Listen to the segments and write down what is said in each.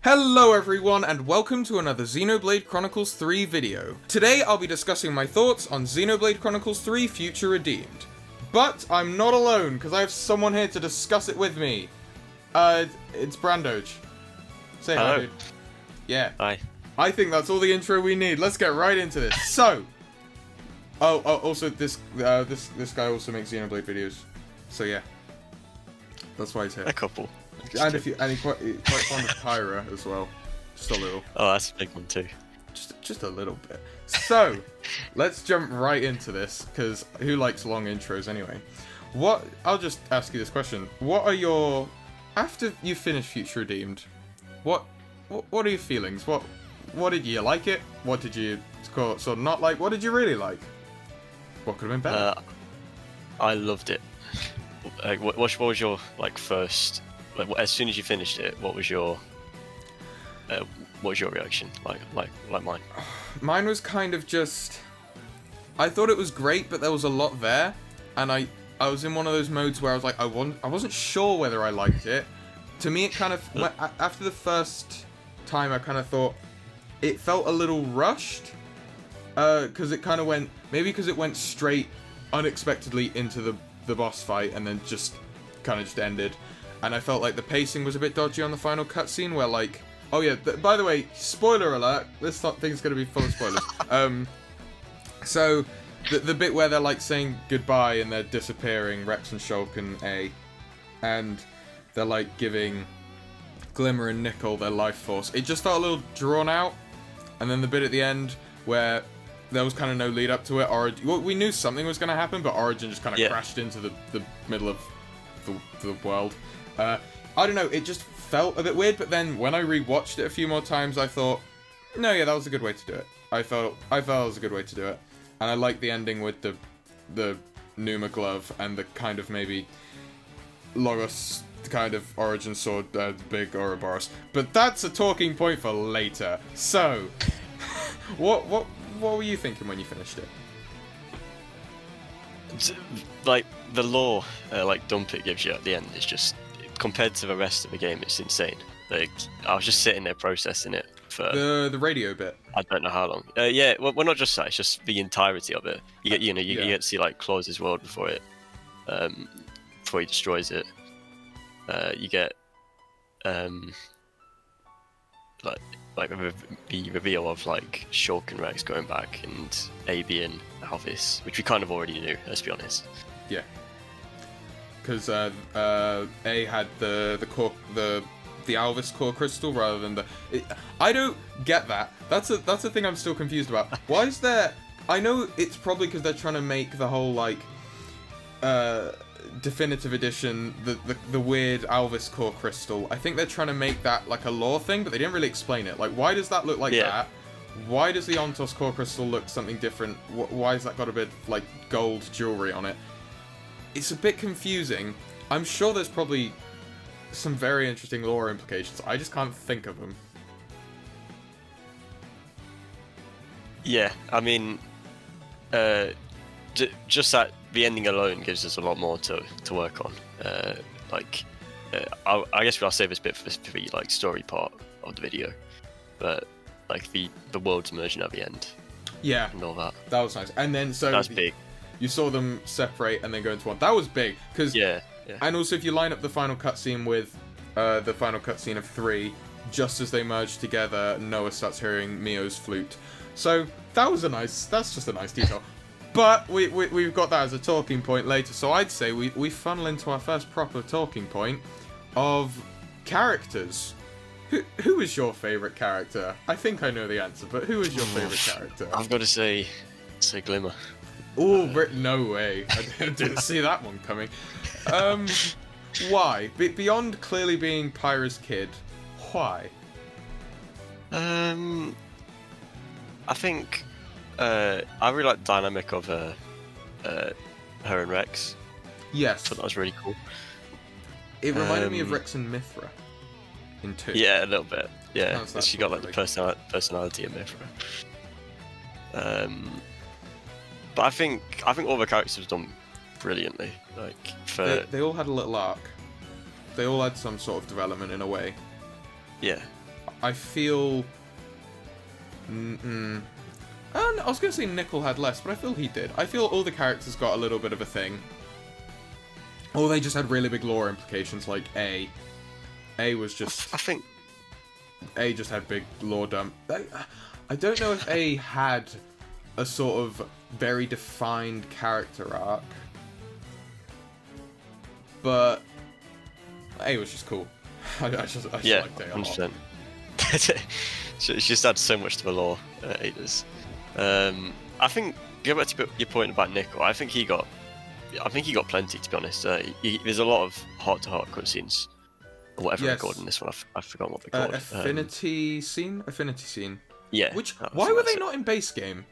Hello everyone and welcome to another Xenoblade Chronicles 3 video. Today I'll be discussing my thoughts on Xenoblade Chronicles 3 Future Redeemed. But I'm not alone because I have someone here to discuss it with me. It's Brandoge. Say Hello. hi, dude. Yeah. Hi. I think that's all the intro we need. Let's get right into this. So, also this guy also makes Xenoblade videos. So yeah, that's why he's here. A couple. And he's quite fond of Pyra as well, just a little. Oh, that's a big one too. Just a little bit. So, let's jump right into this because who likes long intros anyway? I'll just ask you this question: what are your after you finish Future Redeemed? What are your feelings? What did you like it? What did you sort of not like? What did you really like? What could have been better? I loved it. Like, what was your first? Like, as soon as you finished it, what was your reaction? Like mine. Mine was kind of just. I thought it was great, but there was a lot there, and I was in one of those modes where I was like, I wasn't sure whether I liked it. To me, it kind of after the first time, I kind of thought it felt a little rushed, because it kind of went because it went straight unexpectedly into the boss fight, and then just ended. And I felt like the pacing was a bit dodgy on the final cutscene, where like, oh yeah, by the way, spoiler alert, this thing's gonna be full of spoilers. So the bit where they're like saying goodbye and they're disappearing, Rex and Shulk and A, and they're like giving Glimmer and Nickel their life force. It just felt a little drawn out. And then the bit at the end where there was kind of no lead up to it. We knew something was going to happen, but Origin just kind of crashed into the middle of the world. I don't know, it just felt a bit weird, but then when I rewatched it a few more times, I thought, no, yeah, that was a good way to do it. I felt it was a good way to do it. And I like the ending with the Numa glove and the kind of maybe Logos kind of Origin sword, big Ouroboros. But that's a talking point for later. So, what were you thinking when you finished it? Like the lore, dump it gives you at the end is just, compared to the rest of the game, it's insane. Like, I was just sitting there processing it for the radio bit. I don't know how long. Yeah, well, not just that. It's just the entirety of it. You get, you get to see like Klaus' world before he destroys it. You get the reveal of like Shulk and Rex going back, and AB and Alvis, which we kind of already knew. Let's be honest. Yeah. Because A had the Alvis core crystal rather than I don't get that. That's a thing I'm still confused about. Why is there? I know it's probably because they're trying to make the whole like definitive edition the weird Alvis core crystal. I think they're trying to make that like a lore thing, but they didn't really explain it. Like, why does that look like that? Why does the Ontos core crystal look something different? Why has that got a bit like gold jewelry on it? It's a bit confusing. I'm sure there's probably some very interesting lore implications. I just can't think of them. Yeah, I mean, just that the ending alone gives us a lot more to work on. I guess I'll save this bit for the like story part of the video, but like the world's merging at the end. Yeah, and all that. That was nice. And then that's big. You saw them separate and then go into one. That was big because And also, if you line up the final cutscene with the final cutscene of 3, just as they merge together, Noah starts hearing Mio's flute. So that's just a nice detail. But we've got that as a talking point later. So I'd say we funnel into our first proper talking point of characters. Who is your favourite character? I think I know the answer, but who is your favourite character? I've got to say Glimmer. Oh, no way. I didn't see that one coming. Why? Beyond clearly being Pyra's kid, why? I think I really like the dynamic of her and Rex. Yes. I thought that was really cool. It reminded me of Rex and Mythra in 2. Yeah, a little bit. Yeah, she got like the personality of Mythra. But I think all the characters have done brilliantly. Like they all had a little arc. They all had some sort of development in a way. Yeah. I feel... I was going to say Nickel had less, but I feel he did. I feel all the characters got a little bit of a thing. Or they just had really big lore implications, like A. A was just... I think... A just had big lore dump. I don't know if A had a sort of very defined character arc. But... A was just cool. I just liked A a lot. 100%. It's just adds so much to the lore, it does. I think, go back to your point about Nickel, I think he got plenty, to be honest. There's a lot of heart-to-heart cutscenes, or whatever they're called in this one. I've forgotten what they're called. Affinity scene? Affinity scene. Yeah. Why were they not in base game?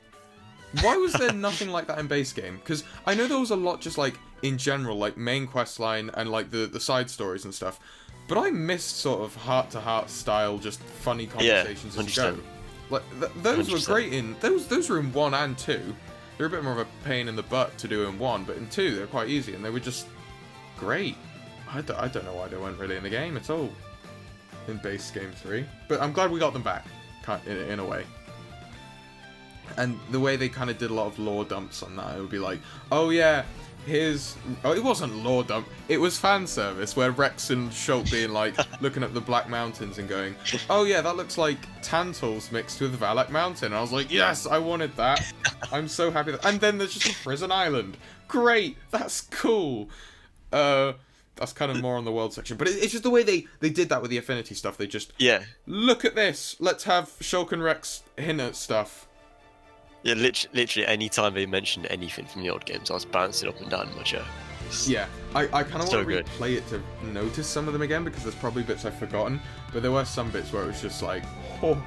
Why was there nothing like that in base game? Because I know there was a lot just, like, in general, like, main quest line and, like, the side stories and stuff. But I missed sort of heart-to-heart style, just funny conversations as you go. Like, those 100%. Were great in... Those were in 1 and 2. They were a bit more of a pain in the butt to do in 1, but in 2 they were quite easy, and they were just great. I don't know why they weren't really in the game at all. In base game 3. But I'm glad we got them back, in a way. And the way they kind of did a lot of lore dumps on that, it would be like, oh yeah... it wasn't lore dump, it was fan service, where Rex and Shulk being like, looking at the Black Mountains and going, oh yeah, that looks like Tantals mixed with Valak Mountain. And I was like, yes, I wanted that. I'm so happy that... And then there's just a prison island. Great, that's cool. That's kind of more on the world section. But it's just the way they did that with the Affinity stuff. They just, look at this, let's have Shulk and Rex hint at stuff. Yeah, literally any time they mentioned anything from the old games, I was bouncing up and down in my chair. Yeah, I kind of want to replay it to notice some of them again, because there's probably bits I've forgotten, but there were some bits where it was just like, oh.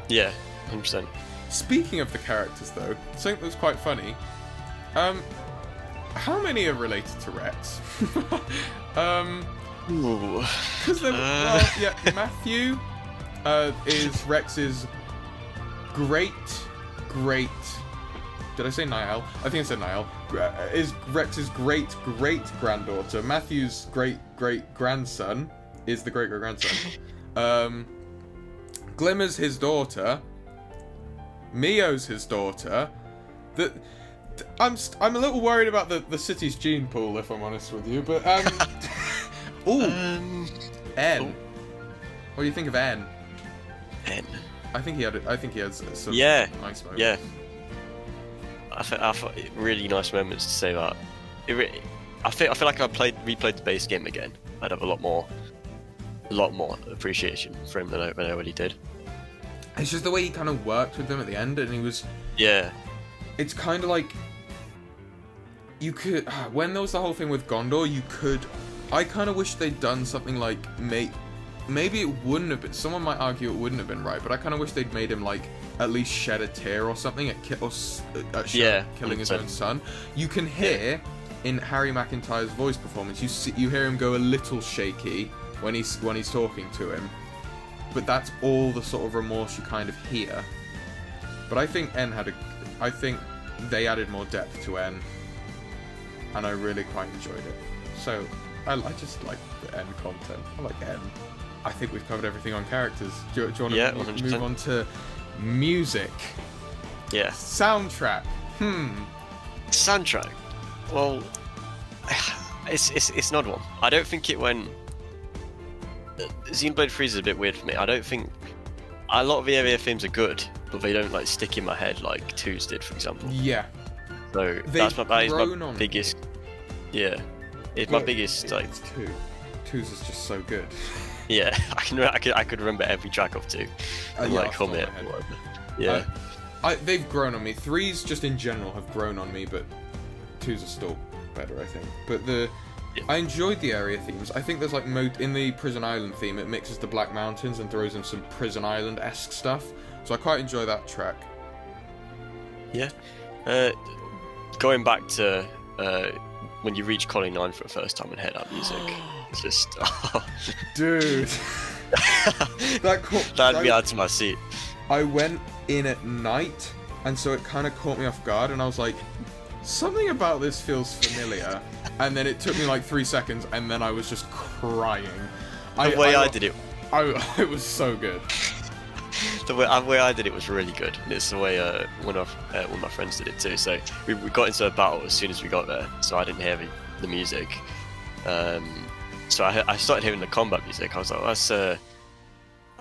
Yeah, 100%. Speaking of the characters, though, something that was quite funny, how many are related to Rex? Because Matthew is Rex's great... Did I say Niall? I think I said Niall. Is Rex's great-great-granddaughter. Matthew's great-great-grandson is the great-great-grandson. Glimmer's his daughter. Mio's his daughter. I'm a little worried about the city's gene pool, if I'm honest with you, but... N. What do you think of N? N. I think he had some nice moments. Yeah. I thought really nice moments to say that. I feel like if I replayed the base game again, I'd have a lot more appreciation for him than I already did. It's just the way he kind of worked with them at the end, and he was... Yeah. It's kind of like... You could... When there was the whole thing with Gondor, you could... I kind of wish they'd done something like... Maybe it wouldn't have been... Someone might argue it wouldn't have been right, but I kind of wish they'd made him, like, at least shed a tear or something at killing his own son. You can hear, in Harry McIntyre's voice performance, you hear him go a little shaky when he's talking to him. But that's all the sort of remorse you kind of hear. But I think I think they added more depth to N, and I really quite enjoyed it. So, I just like the N content. I like N. I think we've covered everything on characters. Do you want to move on to music? Yeah. Soundtrack. Soundtrack. Well, it's an odd one. I don't think it went... Xenoblade 3 is a bit weird for me. I don't think... A lot of the area themes are good, but they don't, like, stick in my head like 2's did, for example. Yeah. So that is my biggest... Yeah. It's my biggest, like... It's 2. 2's is just so good. Yeah, I could remember every track of 2. And, like, hum it. Yeah. They've grown on me. 3's just in general have grown on me, but 2's are still better, I think. But I enjoyed the area themes. I think there's like in the Prison Island theme, it mixes the Black Mountains and throws in some Prison Island-esque stuff. So I quite enjoy that track. Yeah. Going back to when you reach Colony 9 for the first time and head out music, it's just dude. That'd be out to my seat. I went in at night, and so it kind of caught me off guard, and I was like, something about this feels familiar. And then it took me like 3 seconds, and then I was just crying. The way I did it It was so good. The way I did it was really good, and it's the way one of my friends did it too. So we got into a battle as soon as we got there, so I didn't hear the music. So I started hearing the combat music. I was like, that's I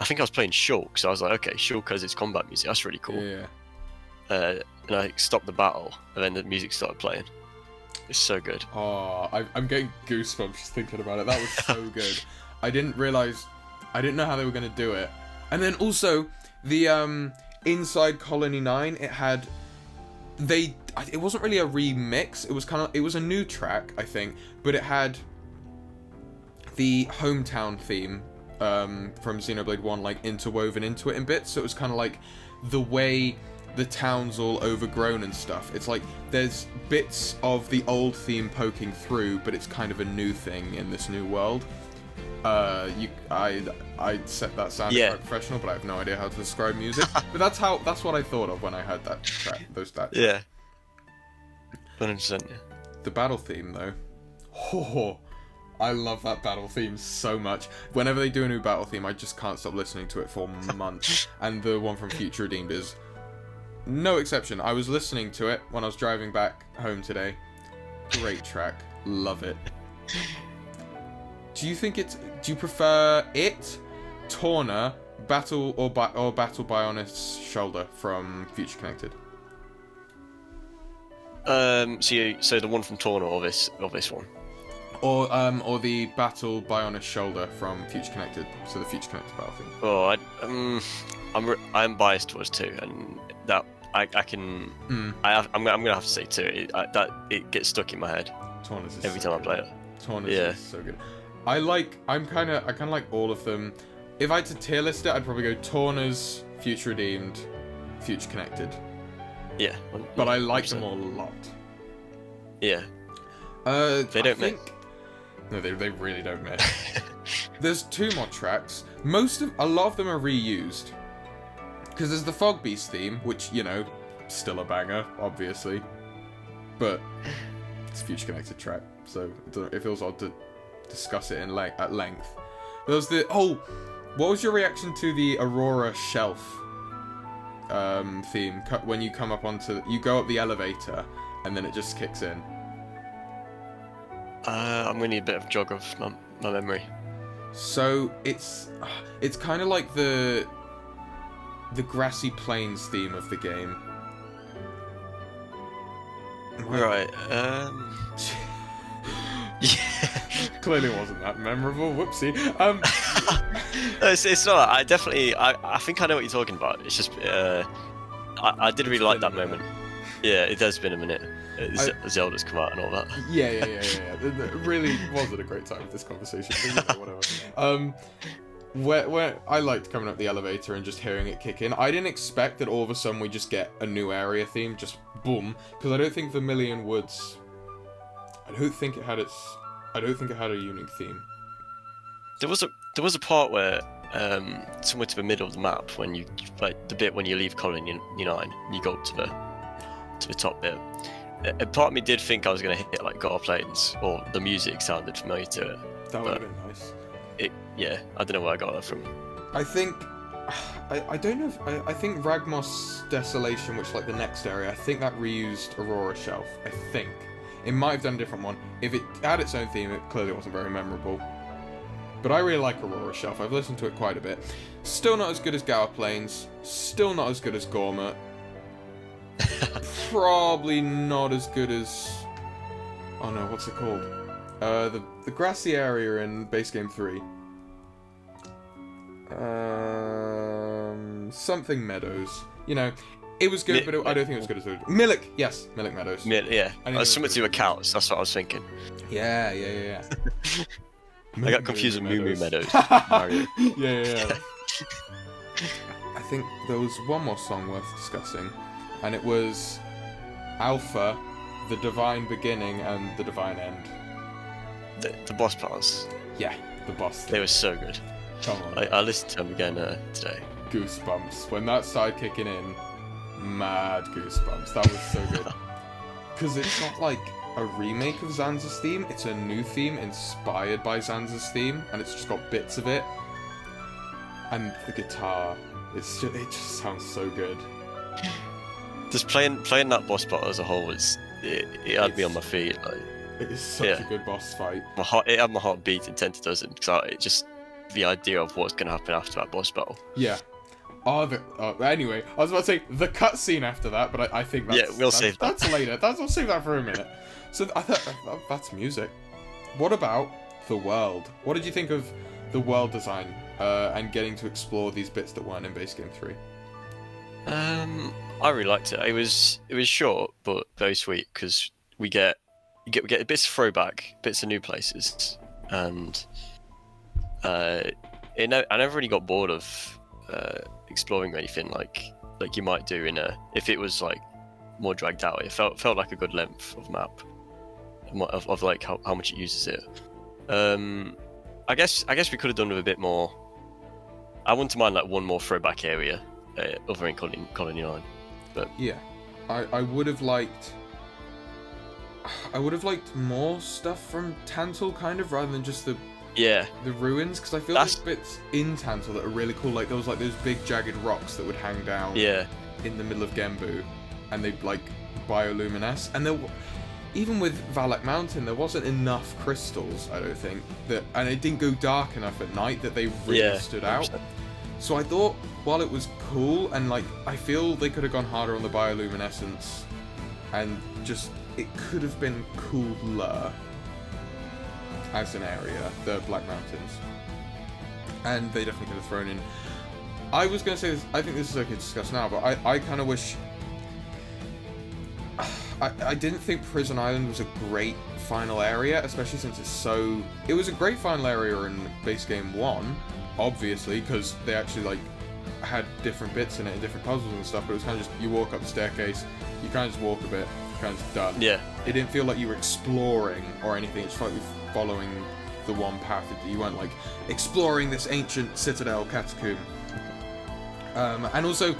think I was playing Shulk, so I was like, okay, Shulk has its combat music. That's really cool. Yeah. And I stopped the battle, and then the music started playing. It's so good. Oh, I'm getting goosebumps just thinking about it. That was so good. I didn't know how they were going to do it. And then also, the inside Colony 9, it wasn't really a remix. It was a new track, I think, but it had the hometown theme from Xenoblade 1 like interwoven into it in bits. So it was kind of like the way the town's all overgrown and stuff. It's like there's bits of the old theme poking through, but it's kind of a new thing in this new world. I set that sound quite professional, but I have no idea how to describe music. But that's what I thought of when I heard that track, those tracks. Yeah. 100%. Yeah. The battle theme though. Oh, I love that battle theme so much. Whenever they do a new battle theme, I just can't stop listening to it for months. And the one from Future Redeemed is no exception. I was listening to it when I was driving back home today. Great track. Love it. Do you prefer it, Torna, Battle Bionis Shoulder from Future Connected? So the one from Torna or this one? Or the Battle Bionis Shoulder from Future Connected, so the Future Connected battle theme. Oh, I'm biased towards 2, and that I'm gonna have to say 2. It gets stuck in my head every time I play it. Torna's is so good. I kind of like all of them. If I had to tier list it, I'd probably go Torna's, Future Redeemed, Future Connected. Yeah. But I like them all a lot. Yeah. They don't miss. No, they really don't miss. There's 2 more tracks. A lot of them are reused. Because there's the Fogbeast theme, which, still a banger, obviously. But it's a Future Connected track, so it feels odd to discuss it at length. There's what was your reaction to the Aurora shelf theme when you come up you go up the elevator and then it just kicks in? I'm gonna need a bit of jog of my memory. So it's kind of like the grassy plains theme of the game. Right. Yeah. Clearly wasn't that memorable. Whoopsie. It's not. I think I know what you're talking about. It's just I did really like that moment. Yeah, it has been a minute. Zelda's come out and all that. Yeah. It really wasn't a great time with this conversation. But, whatever. Where I liked coming up the elevator and just hearing it kick in. I didn't expect that all of a sudden we just get a new area theme, just boom. Because I don't think Vermilion Woods. I don't think it had a unique theme. There was a part where somewhere to the middle of the map when you the bit when you leave Colony 9, you go up to the top bit. A part of me did think I was going to hit like God Plains, or the music sounded familiar to it. That would have been nice. I don't know where I got that from. I think I don't know if I think Ragmos Desolation, which like the next area, I think that reused Aurora Shelf. I think it might have done a different one. If it had its own theme, it clearly wasn't very memorable. But I really like Aurora Shelf. I've listened to it quite a bit. Still not as good as Gower Plains. Still not as good as Gourmet. Probably not as good as... Oh no, what's it called? The grassy area in base game 3. Something Meadows. It was good, but I don't think it was good as good. Milik! Yes, Milik Meadows. Yeah. Something to do with cows, that's what I was thinking. Yeah. I got confused with Moo Moo Meadows. Mario. Yeah. I think there was one more song worth discussing, and it was Alpha, The Divine Beginning, and The Divine End. The boss parts. Yeah, the boss. They were so good. Come on. I listened to them again today. Goosebumps. When that started kicking in, mad goosebumps. That was so good. Because it's not like a remake of Zanza's theme, it's a new theme inspired by Zanza's theme, and it's just got bits of it. And the guitar, it just sounds so good. Just playing that boss battle as a whole it had me on my feet. Like, it is such a good boss fight. It had my heart beating 10 to dozen because the idea of what's going to happen after that boss battle. Yeah. Anyway, I was about to say the cutscene after that, but I think that's save that. That's later. We'll save that for a minute. So I thought that's music. What about the world? What did you think of the world design and getting to explore these bits that weren't in base game 3? I really liked it. It was short but very sweet because we get bits of throwback, bits of new places, and I never really got bored of exploring anything like you might do if it was like more dragged out. It felt like a good length of map of like how much it uses it. I guess we could have done with a bit more. I wouldn't mind like one more throwback area other in Colony 9, but yeah, I would have liked more stuff from Tantal, kind of, rather than just the ruins, because I feel there's bits in Tantal that are really cool. Like there was like those big jagged rocks that would hang down in the middle of Gembu, and they like bioluminesce. And even with Valak Mountain, there wasn't enough crystals, I don't think, and it didn't go dark enough at night that they really stood out. 100%. So I thought, while it was cool, and like I feel they could have gone harder on the bioluminescence, and just it could have been cooler as an area, the Black Mountains. And they definitely could have thrown in. I was going to say this, I think this is okay to discuss now, but I kind of wish. I didn't think Prison Island was a great final area, especially since it was a great final area in base game 1, obviously, because they actually like had different bits in it and different puzzles and stuff, but it was kind of just, you walk up the staircase, you kind of just walk a bit, kind of just done. Yeah. It didn't feel like you were exploring or anything, it's like following the one path. You weren't like exploring this ancient citadel catacomb. And also,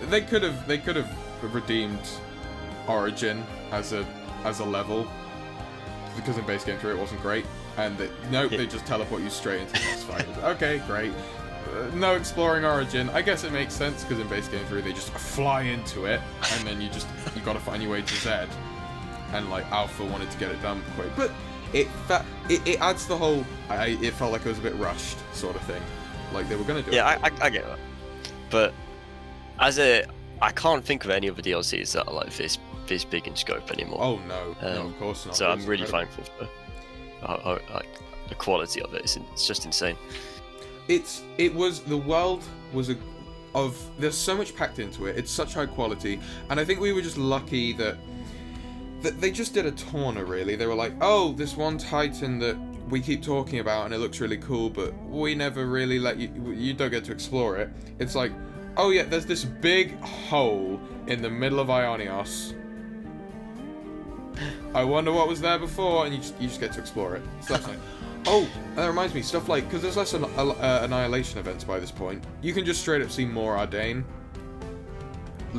they could have redeemed Origin as a level, because in base game 3 it wasn't great, and they just teleport you straight into the boss fight. Okay, great. No exploring Origin. I guess it makes sense because in base game 3 they just fly into it, and then you gotta find your way to Z, and like Alpha wanted to get it done quick, but it adds the whole. It felt like it was a bit rushed, sort of thing. Like they were gonna do it. Yeah, I get that, but I can't think of any other DLCs that are like this big in scope anymore. Oh no, no, of course not. So I'm really thankful for like the quality of it. It's just insane. The world was there's so much packed into it. It's such high quality, and I think we were just lucky that they just did a Torna, really. They were like, oh, this one Titan that we keep talking about and it looks really cool, but we never really let you don't get to explore it. It's like, oh yeah, there's this big hole in the middle of Ionios. I wonder what was there before, and you just get to explore it. So that's like, oh, and that reminds me, stuff like, because there's less annihilation events by this point, you can just straight up see more Ardain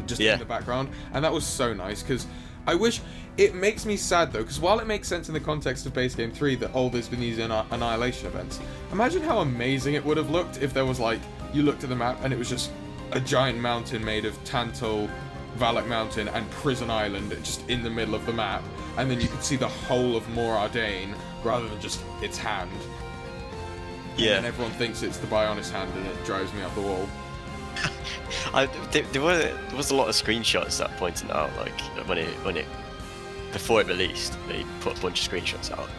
just in the background, and that was so nice, because I wish. It makes me sad though, because while it makes sense in the context of base game 3 that there's been these annihilation events, imagine how amazing it would have looked if there was like, you looked at the map and it was just a giant mountain made of Tantal, Valak Mountain, and Prison Island just in the middle of the map, and then you could see the whole of Mor Ardain rather than just its hand. Yeah. And everyone thinks it's the Bionis hand, and it drives me up the wall. There was a lot of screenshots that pointed out, like when it before it released, they put a bunch of screenshots out,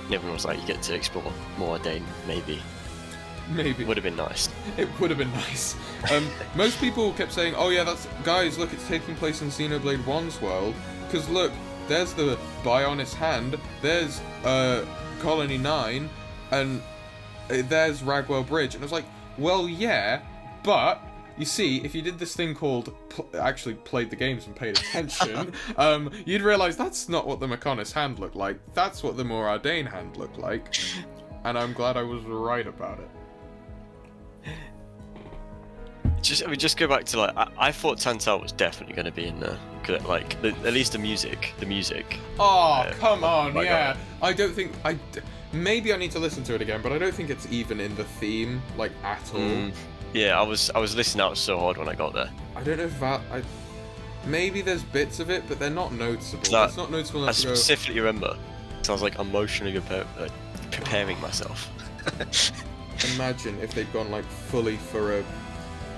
and everyone was like, "You get to explore Mor Ardain, maybe." Would have been nice. It would have been nice. Most people kept saying, "Oh yeah, guys, look, it's taking place in Xenoblade 1's world, because look, there's the Bionis hand, there's Colony 9, and there's Ragwell Bridge," and I was like, "Well, yeah, but." You see, if you did this thing called actually played the games and paid attention, you'd realise that's not what the Mechonis hand looked like. That's what the Mor Ardain hand looked like, and I'm glad I was right about it. Just go back to like I thought Tantal was definitely going to be in there. Like at least the music. Oh, come on, my yeah. God. I don't think maybe I need to listen to it again, but I don't think it's even in the theme like at all. Yeah, I was listening out so hard when I got there. I don't know if maybe there's bits of it, but they're not noticeable. No, It's not noticeable I enough to go. specifically remember, because I was like emotionally preparing myself. Imagine if they'd gone like fully for a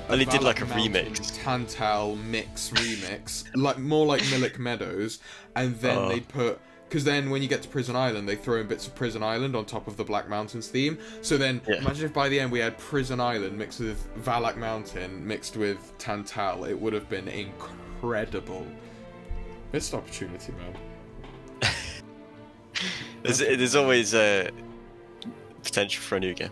And they did like a Mountain remix. Tantal mix remix, like more like Milik Meadows, and then they put, because then when you get to Prison Island, they throw in bits of Prison Island on top of the Black Mountains theme. So then imagine if by the end we had Prison Island mixed with Valak Mountain mixed with Tantal. It would have been incredible. Missed opportunity, man. There's always potential for a new game.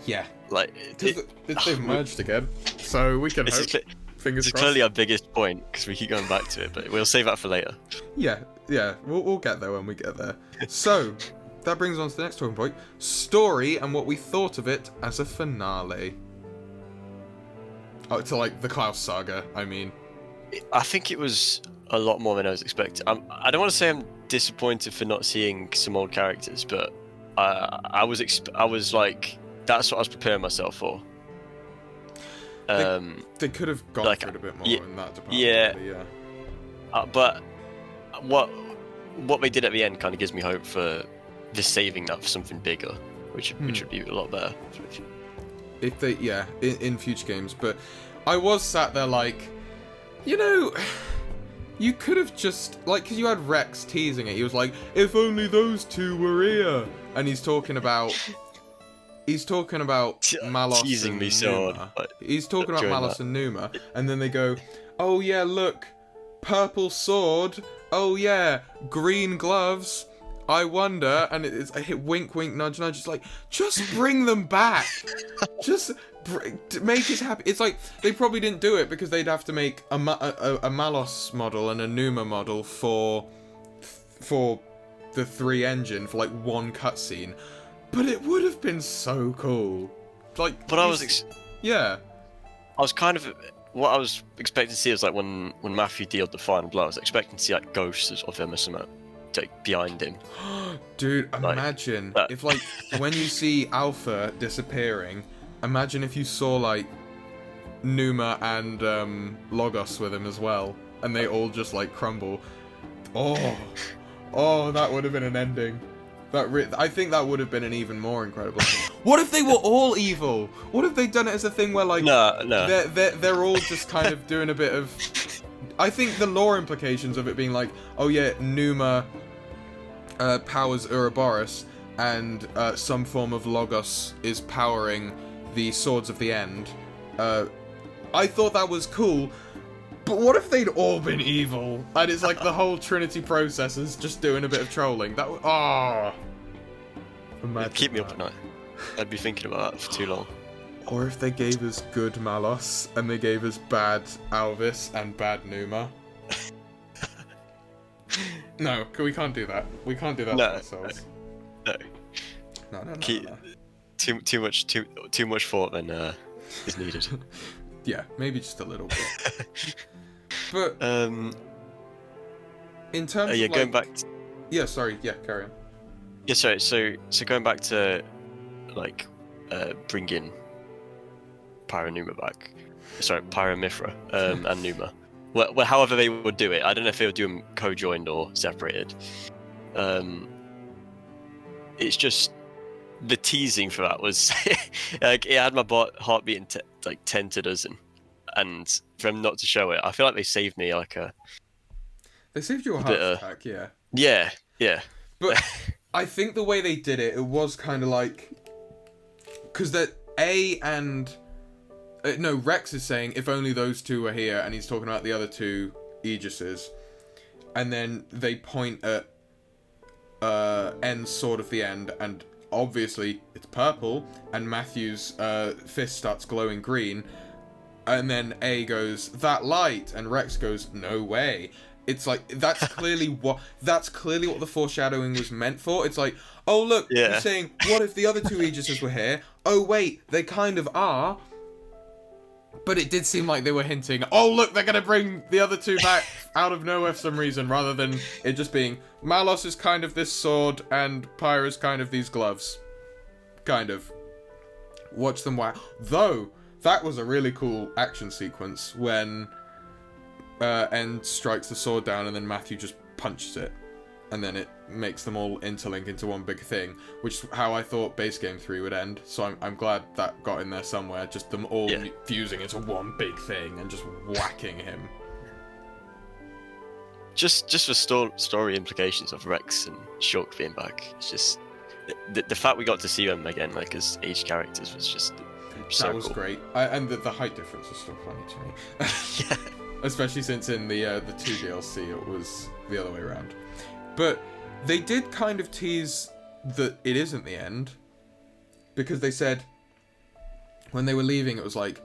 Yeah, like they've merged again, so we can hope. Fingers It's crossed. clearly our biggest point because we keep going back to it, but we'll save that for later. Yeah, we'll get there when we get there. So that brings on to the next talking point: story and what we thought of it as a finale. Oh, to like the Klaus saga. I mean, I think it was a lot more than I was expecting. I don't want to say I'm disappointed for not seeing some old characters, but I was like, that's what I was preparing myself for. They could have gone like, for it a bit more in that department. yeah. Really, yeah. But what they did at the end kind of gives me hope for just saving that for something bigger, which would be a lot better. If they, in future games. But I was sat there like, you could have just, like, because you had Rex teasing it. He was like, if only those two were here. And he's talking about Malos teasing and me so Numa. hard. He's talking about Malos and Numa. And then they go, oh yeah, look, purple sword. Oh yeah, green gloves. I wonder. And it's a hit wink, wink, nudge, nudge. It's like, just bring them back. Just make us happy. It's like they probably didn't do it because they'd have to make a Malos model and a Numa model for the 3 engine for like one cutscene, but it would have been so cool. Like, but I was kind of what I was expecting to see was like when Matthew dealt the final blow. I was expecting to see like ghosts of him or something like behind him. Dude, imagine if like when you see Alpha disappearing. Imagine if you saw, like, Numa and Logos with him as well, and they all just, like, crumble. Oh, that would have been an ending. I think that would have been an even more incredible thing. What if they were all evil? What if they'd done it as a thing where, like, no. they're all just kind of doing a bit of... I think the lore implications of it being like, oh yeah, Numa powers Ouroboros, and some form of Logos is powering the Swords of the End. I thought that was cool, but what if they'd all been evil? And it's like the whole Trinity process is just doing a bit of trolling. That would... keep me up at night. I'd be thinking about that for too long. Or if they gave us good Malos, and they gave us bad Alvis and bad Numa. No, we can't do that. We can't do that to ourselves. No. No. Too much thought than is needed. Yeah, maybe just a little bit. But in terms of going back. Carry on. Yeah, sorry. So going back to like bringing Pyra Numa back. Sorry, Pyra Mythra and Numa. Well, however they would do it. I don't know if they would do them co-joined or separated. It's just. The teasing for that was like it had my heart beating like 10 to dozen, and for them not to show it, I feel like they saved me like a. They saved you a heart attack, yeah. Yeah. But I think the way they did it, it was kind of like, because that Rex is saying if only those two were here, and he's talking about the other two Aegises, and then they point at N's Sword of the End and. Obviously, it's purple, and Matthew's fist starts glowing green, and then A goes, that light, and Rex goes, no way. It's like, that's clearly what the foreshadowing was meant for. It's like, oh look, you're saying, what if the other two Aegises were here? Oh wait, they kind of are. But it did seem like they were hinting, oh look, they're going to bring the other two back out of nowhere for some reason, rather than it just being, Malos is kind of this sword, and Pyra is kind of these gloves. Kind of. Watch them whack. Though, that was a really cool action sequence when End strikes the sword down and then Matthew just punches it. And then it makes them all interlink into one big thing, which is how I thought base game 3 would end. So I'm glad that got in there somewhere, just them all fusing into one big thing and just whacking him. Just for story implications of Rex and Shulk being back, it's just the fact we got to see them again, like as aged characters, was just so that was cool. great. And the height difference was still funny to me. Yeah. Especially since in the 2 DLC it was the other way around. But they did kind of tease that it isn't the end, because they said when they were leaving it was like,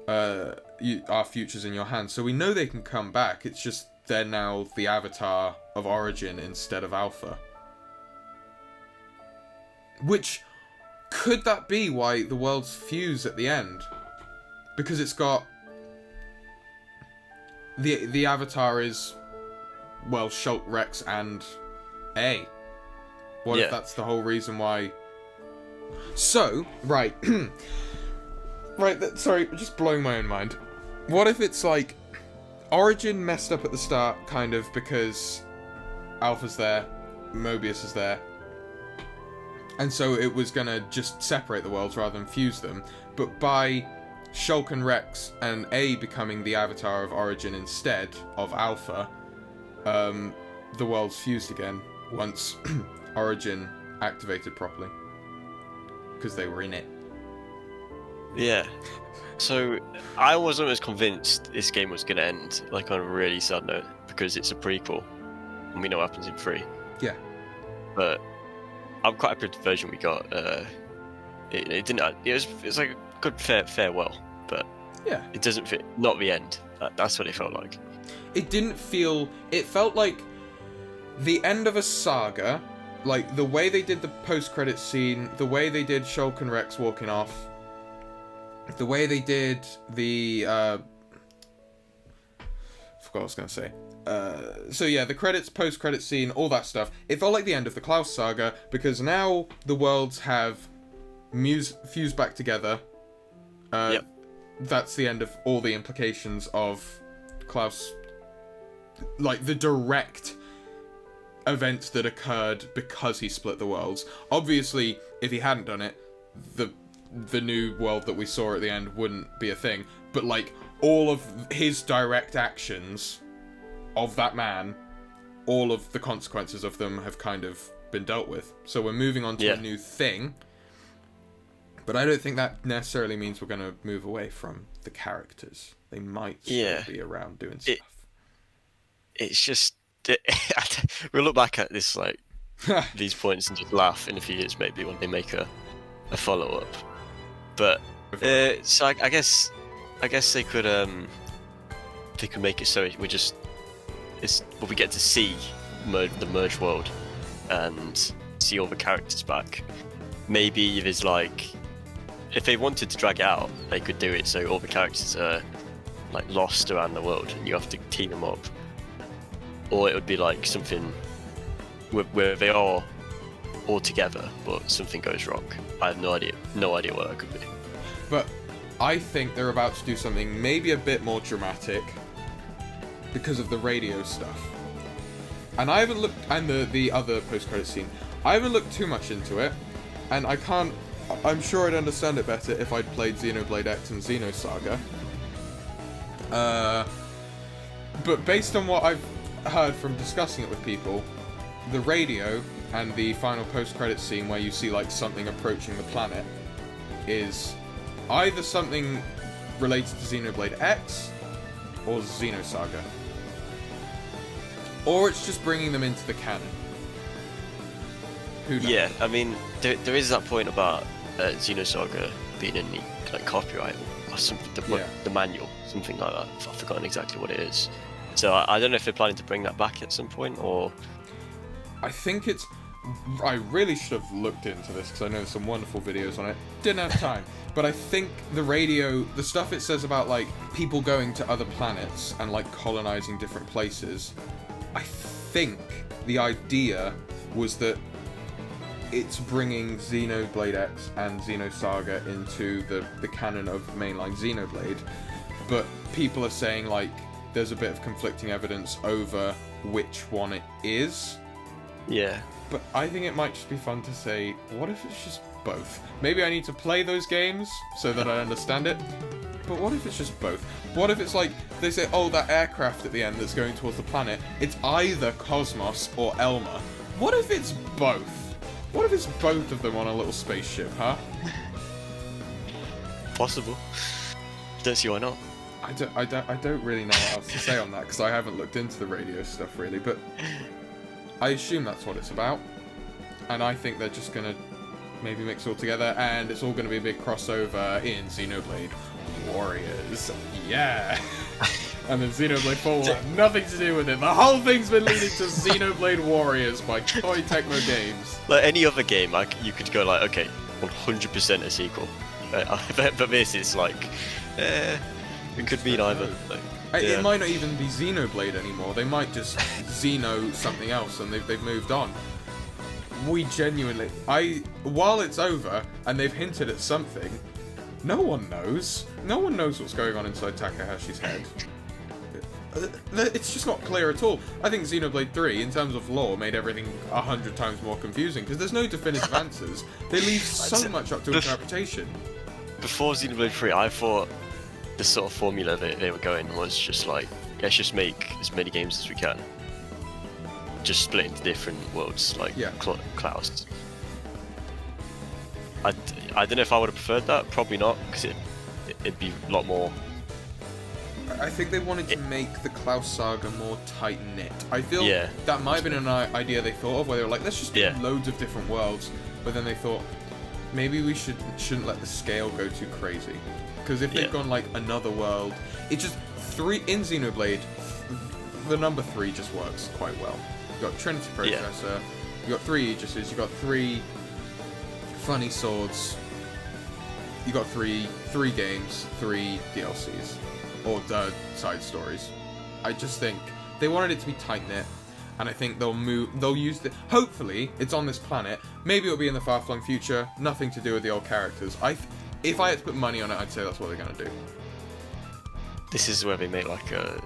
our future's in your hands. So we know they can come back. It's just they're now the avatar of Origin instead of Alpha. Which, could that be why the worlds fuse at the end? Because it's got the avatar is, well, Shulk, Rex, and A. What if that's the whole reason why? So, right. Sorry, just blowing my own mind. What if it's like, Origin messed up at the start, kind of, because Alpha's there, Mobius is there, and so it was gonna just separate the worlds rather than fuse them, but by Shulk and Rex and A becoming the avatar of Origin instead of Alpha, the worlds fused again once Origin activated properly, because they were in it. Yeah. So I wasn't as convinced this game was going to end like on a really sad note, because it's a prequel and we know what happens in 3. Yeah. But I'm quite happy with the version we got. It didn't. It was like a good farewell, but yeah, it doesn't fit. Not the end. That's what it felt like. It didn't feel. It felt like the end of a saga. Like the way they did the post-credit scene, the way they did Shulk and Rex walking off, the way they did the I forgot what I was gonna say. So yeah, the credits, post-credit scene, all that stuff. It felt like the end of the Klaus saga, because now the worlds have fused back together. Yep. That's the end of all the implications of Klaus, like the direct events that occurred because he split the worlds. Obviously, if he hadn't done it, the new world that we saw at the end wouldn't be a thing. But like all of his direct actions of that man, all of the consequences of them have kind of been dealt with. So we're moving on to a new thing. But I don't think that necessarily means we're going to move away from the characters. They might still be around doing stuff. It's just we'll look back at this like these points and just laugh in a few years maybe when they make a follow up. But so I guess they could make it so we get to see the merge world and see all the characters back. Maybe there's like, if they wanted to drag it out, they could do it so all the characters are like lost around the world and you have to team them up. Or it would be like something where they are all together, but something goes wrong. I have no idea what that could be. But I think they're about to do something maybe a bit more dramatic because of the radio stuff. And I haven't looked, and the other post-credit scene, I haven't looked too much into it, and I'm sure I'd understand it better if I'd played Xenoblade X and Xenosaga. But based on what I've heard from discussing it with people, the radio and the final post-credit scene where you see like something approaching the planet is either something related to Xenoblade X or Xenosaga. Or it's just bringing them into the canon. Who knows? Yeah, I mean, there is that point about Xenosaga being in the like copyright or something, the manual, something like that. I've forgotten exactly what it is. So I don't know if they're planning to bring that back at some point, or... I think it's... I really should have looked into this because I know some wonderful videos on it. Didn't have time. But I think the stuff it says about, like, people going to other planets and, like, colonizing different places, I think the idea was that it's bringing Xenoblade X and Xenosaga into the canon of mainline Xenoblade, but people are saying, like, there's a bit of conflicting evidence over which one it is. Yeah. But I think it might just be fun to say, what if it's just both? Maybe I need to play those games so that I understand it, but what if it's just both? What if it's like, they say, oh, that aircraft at the end that's going towards the planet, it's either Cosmos or Elma. What if it's both? What if it's both of them on a little spaceship, huh? Possible. Don't see why not. I don't really know what else to say on that, because I haven't looked into the radio stuff really, but I assume that's what it's about. And I think they're just going to maybe mix it all together, and it's all going to be a big crossover in Xenoblade Warriors. Yeah! And then Xenoblade 4 will have nothing to do with it. The whole thing's been leading to Xenoblade Warriors by Koei Tecmo Games. Like any other game, you could go like, okay, 100% a sequel. But this is like, it could mean either. Like, yeah. It might not even be Xenoblade anymore. They might just Xeno something else, and they've moved on. We genuinely, while it's over and they've hinted at something, no one knows. No one knows what's going on inside Takahashi's head. It's just not clear at all. I think Xenoblade 3, in terms of lore, made everything 100 times more confusing, because there's no definitive answers. They leave so much up to interpretation. Before Xenoblade 3, I thought the sort of formula they were going was just like, let's just make as many games as we can. Just split into different worlds, like Klaus. I don't know if I would have preferred that. Probably not, because it'd be a lot more. I think they wanted to make the Klaus saga more tight-knit. I feel that might have been an idea they thought of, where they were like, let's just do loads of different worlds. But then they thought, maybe we shouldn't let the scale go too crazy. Because if they've gone like another world, it just in Xenoblade, the number 3 just works quite well. You've got Trinity Processor, you've got 3 Aegises, you've got 3 funny swords, you've got 3 games, 3 DLCs, or side stories. I just think they wanted it to be tight-knit, and I think they'll use it. Hopefully, it's on this planet. Maybe it'll be in the far-flung future, nothing to do with the old characters. If I had to put money on it, I'd say that's what they're going to do. This is where they make like a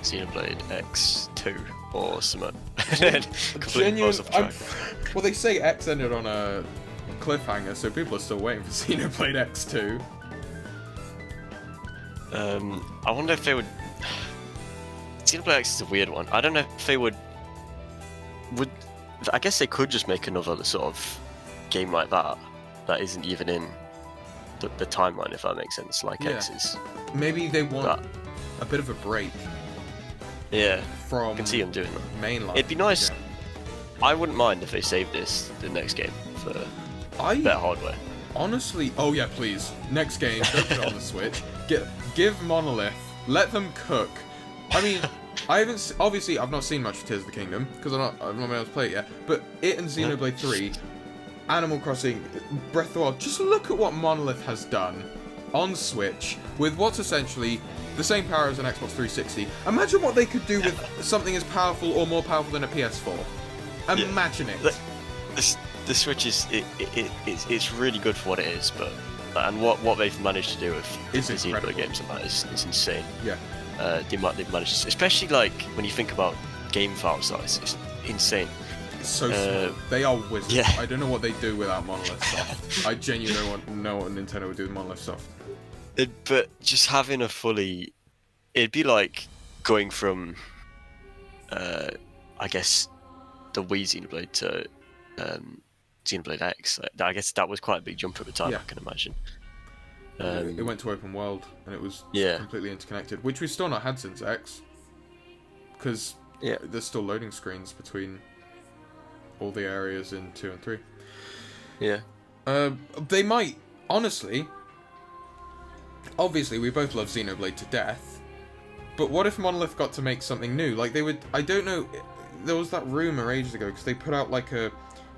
Xenoblade X2 or something. Well, they say X ended on a cliffhanger, so people are still waiting for Xenoblade X2. I wonder if they would. Xenoblade X is a weird one. I don't know if they would. I guess they could just make another sort of game like that isn't even in the timeline, if that makes sense, like X is. Maybe they want a bit of a break. Yeah, from I can see them doing that. Mainline. It'd be nice. Yeah. I wouldn't mind if they saved the next game for better hardware. Honestly, oh yeah, please. Next game, don't put it on the Switch. Give Monolith, let them cook. I mean, I've not seen much of Tears of the Kingdom because I've not been able to play it yet. But it and Xenoblade 3, Animal Crossing, Breath of the Wild. Just look at what Monolith has done on Switch with what's essentially the same power as an Xbox 360. Imagine what they could do with something as powerful or more powerful than a PS4. Imagine it. The Switch it's really good for what it is, but and what they've managed to do with the Xenoblade games and that is insane. Yeah. They've managed to, especially like when you think about game file size, it's insane. It's so small. They are wizards. Yeah. I don't know what they'd do without Monolith Soft. I genuinely don't know what Nintendo would do with Monolith Soft. But just having it'd be like going from, I guess, the Wii Xenoblade to Xenoblade X. I guess that was quite a big jump at the time, I can imagine. It went to open world, and it was completely interconnected, which we've still not had since X. Because there's still loading screens between all the areas in 2 and 3. Yeah. They might, honestly... Obviously, we both love Xenoblade to death, but what if Monolith got to make something new? Like, they would... I don't know... There was that rumour ages ago, because they put out, like, a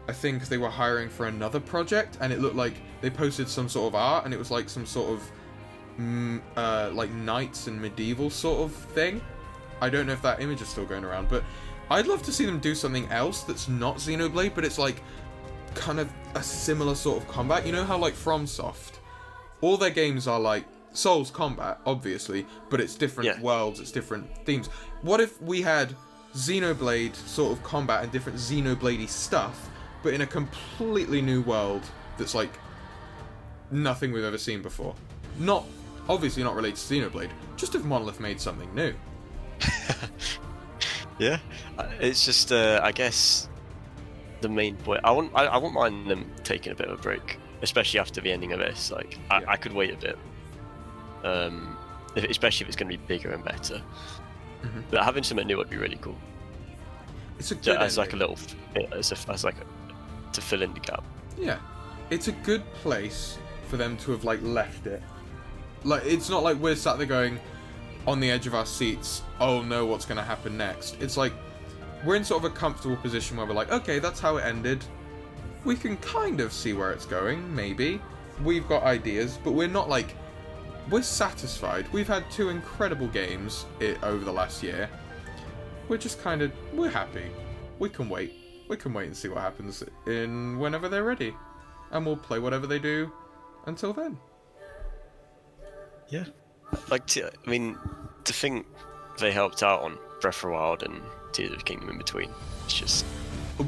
I think they were hiring for another project, and it looked like they posted some sort of art, and it was like some sort of like knights and medieval sort of thing. I don't know if that image is still going around, but I'd love to see them do something else that's not Xenoblade, but it's like kind of a similar sort of combat. You know how like FromSoft, all their games are like Souls combat, obviously, but it's different worlds, it's different themes. What if we had Xenoblade sort of combat and different Xenoblade-y stuff, but in a completely new world that's like nothing we've ever seen before? Obviously not related to Xenoblade, just if Monolith made something new. Yeah, it's just I guess the main point. I wouldn't mind them taking a bit of a break, especially after the ending of this. Like I could wait a bit, especially if it's going to be bigger and better. Mm-hmm. But having something new would be really cool. It's a good as like a little to fill in the gap. Yeah, it's a good place for them to have like left it. Like it's not like we're sat there going on the edge of our seats, oh no, what's going to happen next? It's like we're in sort of a comfortable position where we're like, okay, that's how it ended. We can kind of see where it's going, maybe. We've got ideas, but we're not like, we're satisfied. We've had 2 incredible games over the last year. We're just kind of, we're happy. We can wait. We can wait and see what happens in whenever they're ready. And we'll play whatever they do until then. Yeah. Like, to think they helped out on Breath of the Wild and Tears of the Kingdom in between. It's just...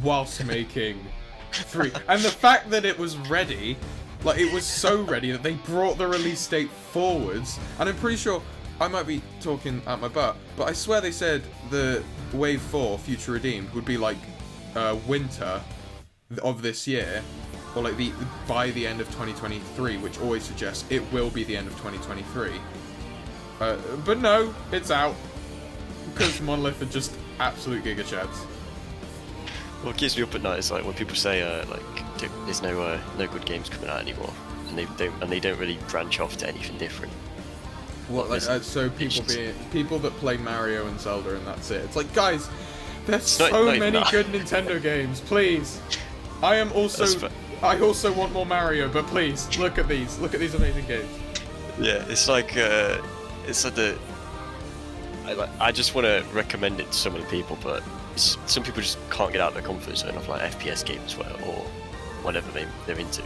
Whilst making 3. And the fact that it was ready, like, it was so ready that they brought the release date forwards. And I'm pretty sure, I might be talking out my butt, but I swear they said the Wave 4, Future Redeemed, would be, like, winter of this year. Or, like, by the end of 2023, which always suggests it will be the end of 2023. But no, it's out. Because Monolith are just absolute giga chads. What keeps me up at night is like when people say there's no good games coming out anymore, and they don't really branch off to anything different. What like so people that play Mario and Zelda and that's it. It's like, guys, there's so many good Nintendo games. Please, I also want more Mario, but please look at these amazing games. Yeah, it's like I just want to recommend it to so many people, but some people just can't get out of their comfort zone of like FPS games or whatever they're into.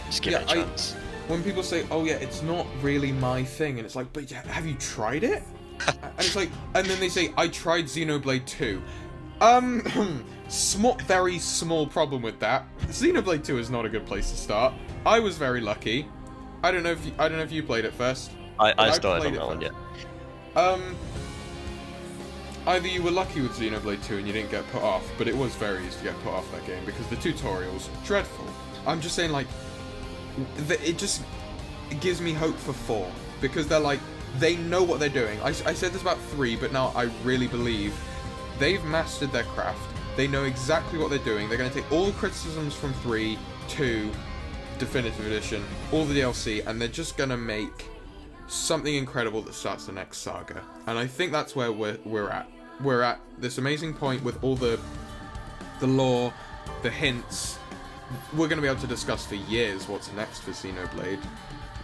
Just give it a chance. When people say, "Oh yeah, it's not really my thing," and it's like, "But have you tried it?" And it's like, and then they say, "I tried Xenoblade 2." Very small problem with that. Xenoblade 2 is not a good place to start. I was very lucky. I don't know if you played it first. I started on that one, yeah. Either you were lucky with Xenoblade 2 and you didn't get put off, but it was very easy to get put off that game because the tutorials dreadful. I'm just saying, like, it gives me hope for 4 because they're like, they know what they're doing. I said this about 3, but now I really believe they've mastered their craft. They know exactly what they're doing. They're going to take all the criticisms from 3, 2, Definitive Edition, all the DLC, and they're just going to make something incredible that starts the next saga. And I think that's where we're at. We're at this amazing point with all the lore, the hints. We're going to be able to discuss for years what's next for Xenoblade.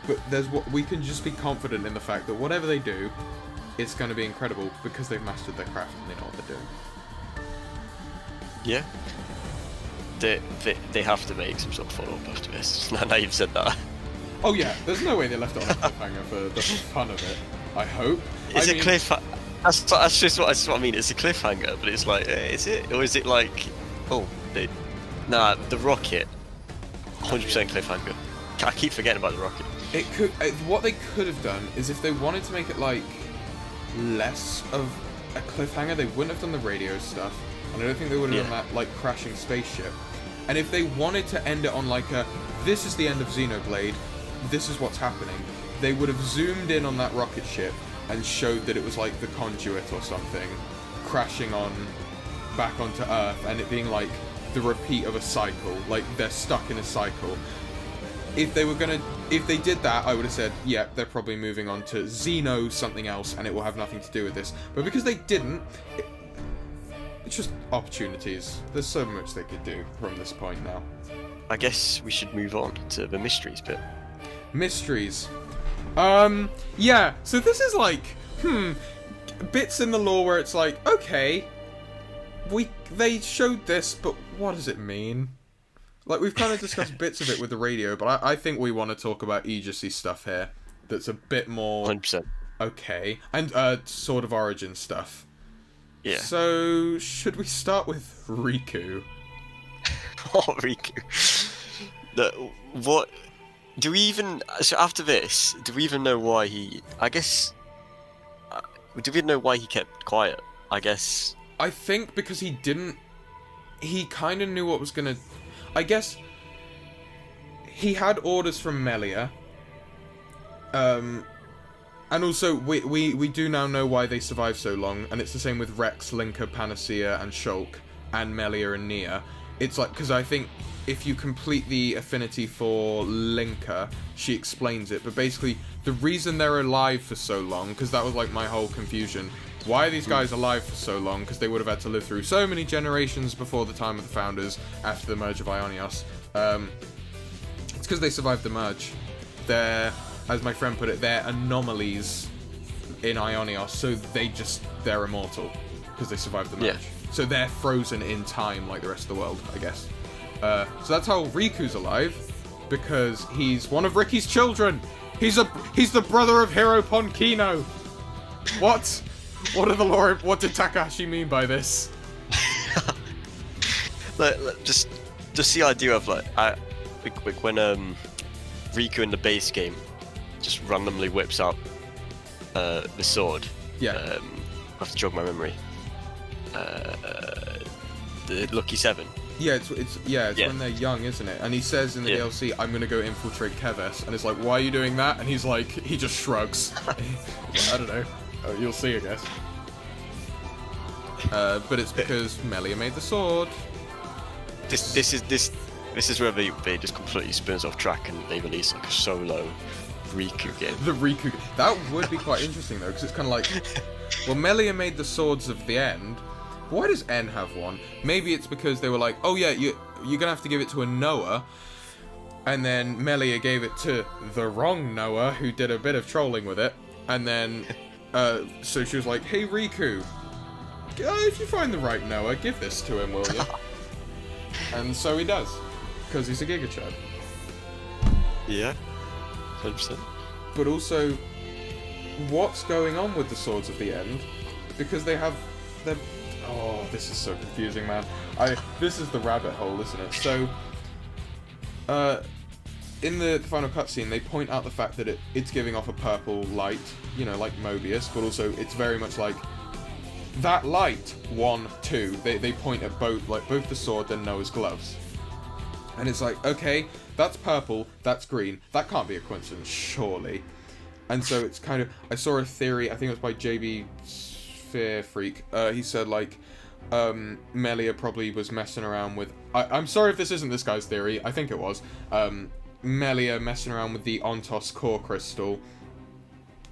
But we can just be confident in the fact that whatever they do, it's going to be incredible because they've mastered their craft and they know what they're doing. Yeah. They have to make some sort of follow-up after this. Now you've said that. Oh yeah, there's no way they left it on a cliffhanger for the fun of it. I hope. It's a cliffhanger. That's just what I mean. It's a cliffhanger, but it's like, is it, or is it like, the rocket, 100% cliffhanger. I keep forgetting about the rocket. It could. What they could have done is if they wanted to make it like less of a cliffhanger, they wouldn't have done the radio stuff, and I don't think they would have done that like crashing spaceship. And if they wanted to end it on like this is the end of Xenoblade, this is what's happening, they would have zoomed in on that rocket ship and showed that it was like the conduit or something crashing back onto Earth, and it being like the repeat of a cycle, like they're stuck in a cycle. If they did that, I would have said, yeah, they're probably moving on to Xeno something else and it will have nothing to do with this. But because they didn't, It's just opportunities. There's so much they could do from this point now. I guess we should move on to the mysteries bit. Mysteries. Yeah, so this is like, bits in the lore where it's like, okay, they showed this, but what does it mean? Like, we've kind of discussed bits of it with the radio, but I think we want to talk about Aegis-y stuff here that's a bit more 100%. okay. And, Sword of Origin stuff. Yeah. So, should we start with Riku? Oh, Riku. What... Do we even... So after this, do we even know why he... I guess... do we even know why he kept quiet? I guess... I think because he didn't... He kind of knew what was gonna... I guess... He had orders from Melia. And also, we do now know why they survived so long, and it's the same with Rex, Linka, Panacea, and Shulk, and Melia and Nia. It's like... Because I think... If you complete the affinity for Linka, she explains it, but basically, the reason they're alive for so long, because that was like my whole confusion, why are these guys alive for so long? Because they would have had to live through so many generations before the time of the Founders, after the merge of Ionios. It's because they survived the merge. They're, as my friend put it, they're anomalies in Ionios, so they're immortal, because they survived the merge. Yeah. So they're frozen in time like the rest of the world, I guess. So that's how Riku's alive, because he's one of Ricky's children. He's the brother of Hiro Ponkino. What? What did Takahashi mean by this? just the idea of like when Riku in the base game just randomly whips out the sword. Yeah. I have to jog my memory. The Lucky Seven. Yeah, it's when they're young, isn't it? And he says in the DLC, I'm gonna go infiltrate Keves, and it's like, why are you doing that? And he's like, he just shrugs. I don't know. You'll see, I guess. But it's because Melia made the sword. This is where they just completely spins off track and they release like a solo Riku game. The Riku. That would be quite interesting though, because it's kind of like, well, Melia made the swords of the end. Why does N have one? Maybe it's because they were like, oh yeah, you're gonna have to give it to a Noah. And then Melia gave it to the wrong Noah, who did a bit of trolling with it. And then, so she was like, hey Riku, if you find the right Noah, give this to him, will you? And so he does, because he's a Giga Chad. Yeah, 100%. But also, what's going on with the Swords of the End? Because they're... Oh, this is so confusing, man. This is the rabbit hole, isn't it? So, in the final cutscene, they point out the fact that it's giving off a purple light, you know, like Mobius, but also it's very much like that light. 1, 2. They point at both the sword and Noah's gloves, and it's like, okay, that's purple, that's green. That can't be a coincidence, surely. And so it's kind of... I saw a theory. I think it was by JB. Fear Freak. He said like Melia probably was messing around with... I'm sorry if this isn't this guy's theory. I think it was. Melia messing around with the Ontos core crystal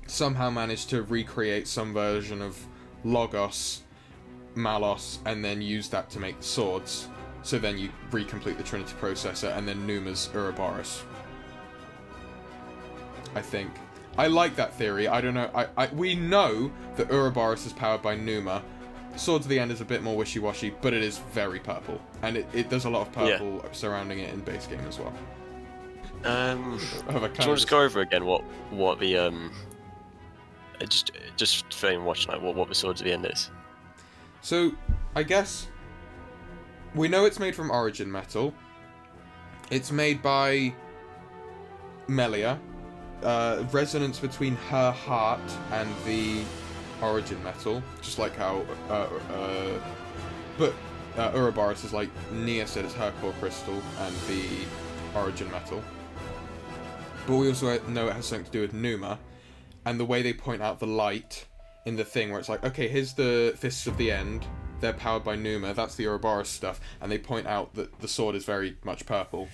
somehow managed to recreate some version of Logos, Malos, and then use that to make the swords. So then you recomplete the Trinity processor and then Numa's Ouroboros. I think. I like that theory. I don't know. We know that Ouroboros is powered by Numa. Swords of the End is a bit more wishy-washy, but it is very purple. And it does a lot of purple surrounding it in base game as well. Do you want to just go over again what the just for anyone watching, like what the Swords of the End is? So I guess we know it's made from Origin Metal. It's made by Melia. Resonance between her heart and the Origin Metal, just like how Ouroboros is like Nia said, it's her core crystal and the Origin Metal. But we also know it has something to do with Numa, and the way they point out the light in the thing where it's like, okay, here's the Fists of the End, they're powered by Numa, that's the Ouroboros stuff, and they point out that the sword is very much purple.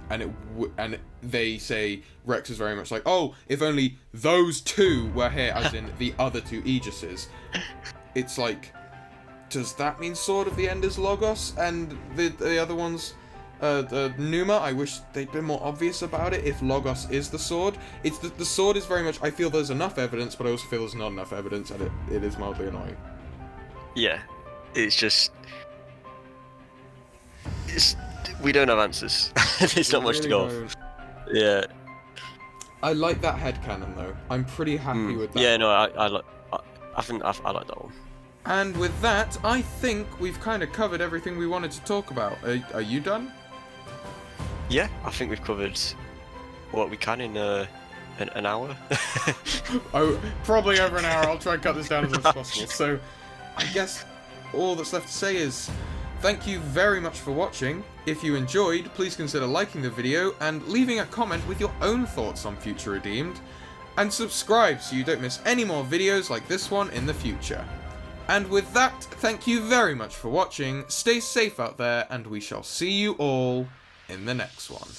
And they say Rex is very much like, oh, if only those two were here, as in the other two Aegises. It's like, does that mean Sword of the End is Logos? And the other ones, the Numa, I wish they'd been more obvious about it, if Logos is the sword. It's the sword is very much, I feel there's enough evidence, but I also feel there's not enough evidence, and it is mildly annoying. Yeah, it's just... we don't have answers. There's not much to go off. Yeah. I like that headcanon though. I'm pretty happy with that. Yeah, no, I think I like that one. And with that, I think we've kind of covered everything we wanted to talk about. Are you done? Yeah, I think we've covered what we can in an hour. Oh, probably over an hour. I'll try and cut this down as much as possible. So, I guess all that's left to say is thank you very much for watching. If you enjoyed, please consider liking the video and leaving a comment with your own thoughts on Future Redeemed. And subscribe so you don't miss any more videos like this one in the future. And with that, thank you very much for watching, stay safe out there, and we shall see you all in the next one.